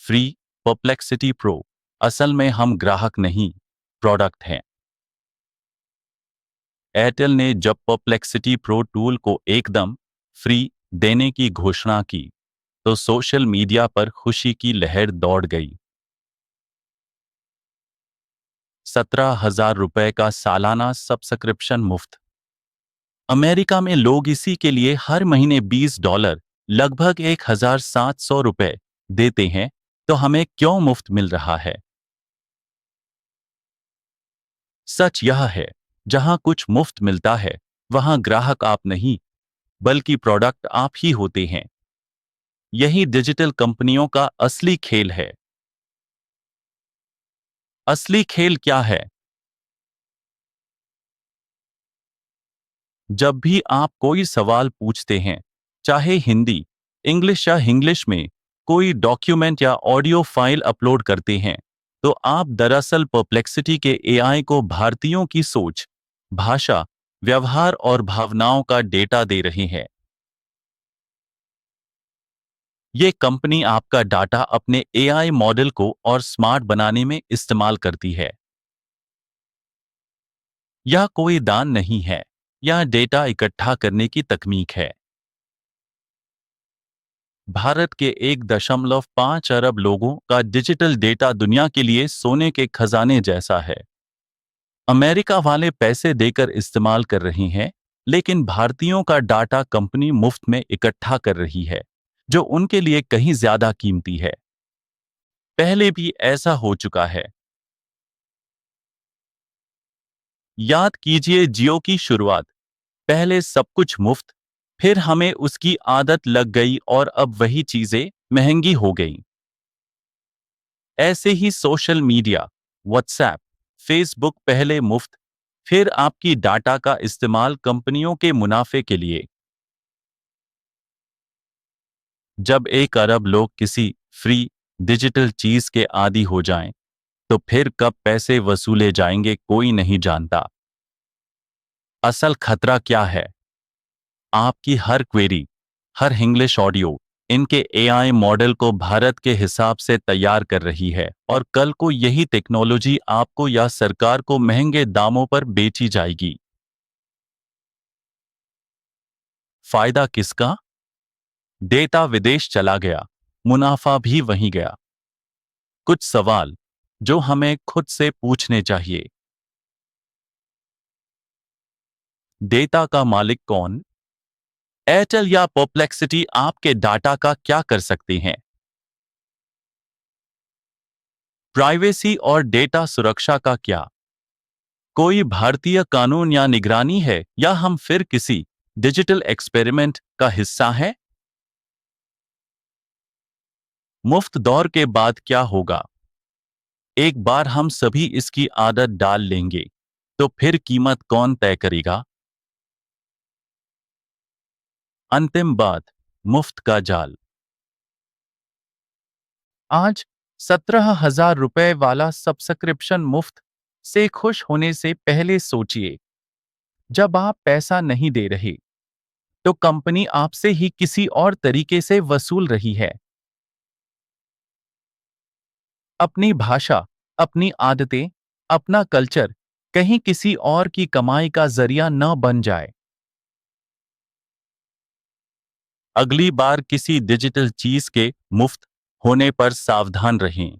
Free perplexity pro. असल में हम ग्राहक नहीं, प्रोडक्ट हैं। एयरटेल ने जब परप्लेक्सिटी प्रो टूल को एकदम फ्री देने की घोषणा की तो सोशल मीडिया पर खुशी की लहर दौड़ गई। 17,000 रुपए का सालाना सब्सक्रिप्शन मुफ्त। अमेरिका में लोग इसी के लिए हर महीने $20, लगभग 1,700 रुपए देते हैं, तो हमें क्यों मुफ्त मिल रहा है? सच यह है, जहां कुछ मुफ्त मिलता है वहां ग्राहक आप नहीं, बल्कि प्रोडक्ट आप ही होते हैं। यही डिजिटल कंपनियों का असली खेल है। असली खेल क्या है? जब भी आप कोई सवाल पूछते हैं, चाहे हिंदी, इंग्लिश या हिंग्लिश में, कोई डॉक्यूमेंट या ऑडियो फाइल अपलोड करते हैं, तो आप दरअसल परप्लेक्सिटी के एआई को भारतीयों की सोच, भाषा, व्यवहार और भावनाओं का डेटा दे रहे हैं। ये कंपनी आपका डाटा अपने एआई मॉडल को और स्मार्ट बनाने में इस्तेमाल करती है। यह कोई दान नहीं है, यह डेटा इकट्ठा करने की तकनीक है। भारत के 1.5 अरब लोगों का डिजिटल डेटा दुनिया के लिए सोने के खजाने जैसा है। अमेरिका वाले पैसे देकर इस्तेमाल कर रहे हैं, लेकिन भारतीयों का डाटा कंपनी मुफ्त में इकट्ठा कर रही है, जो उनके लिए कहीं ज्यादा कीमती है। पहले भी ऐसा हो चुका है। याद कीजिए जियो की शुरुआत। पहले सब कुछ मुफ्त, फिर हमें उसकी आदत लग गई और अब वही चीजें महंगी हो गईं। ऐसे ही सोशल मीडिया, व्हाट्सएप, फेसबुक पहले मुफ्त, फिर आपकी डाटा का इस्तेमाल कंपनियों के मुनाफे के लिए। जब 1 अरब लोग किसी फ्री डिजिटल चीज के आदी हो जाएं, तो फिर कब पैसे वसूले जाएंगे कोई नहीं जानता। असल खतरा क्या है? आपकी हर क्वेरी, हर इंग्लिश ऑडियो, इनके एआई मॉडल को भारत के हिसाब से तैयार कर रही है और कल को यही टेक्नोलॉजी आपको या सरकार को महंगे दामों पर बेची जाएगी। फायदा किसका? डेटा विदेश चला गया, मुनाफा भी वहीं गया। कुछ सवाल जो हमें खुद से पूछने चाहिए। डेटा का मालिक कौन? एयरटेल या परप्लेक्सिटी आपके डाटा का क्या कर सकते हैं? प्राइवेसी और डेटा सुरक्षा का क्या? कोई भारतीय कानून या निगरानी है या हम फिर किसी डिजिटल एक्सपेरिमेंट का हिस्सा हैं? मुफ्त दौर के बाद क्या होगा? एक बार हम सभी इसकी आदत डाल लेंगे, तो फिर कीमत कौन तय करेगा? अंतिम बात, मुफ्त का जाल। आज 17,000 रुपए वाला सब्सक्रिप्शन मुफ्त से खुश होने से पहले सोचिए, जब आप पैसा नहीं दे रहे, तो कंपनी आपसे ही किसी और तरीके से वसूल रही है। अपनी भाषा, अपनी आदतें, अपना कल्चर कहीं किसी और की कमाई का जरिया न बन जाए। अगली बार किसी डिजिटल चीज के मुफ्त होने पर सावधान रहें।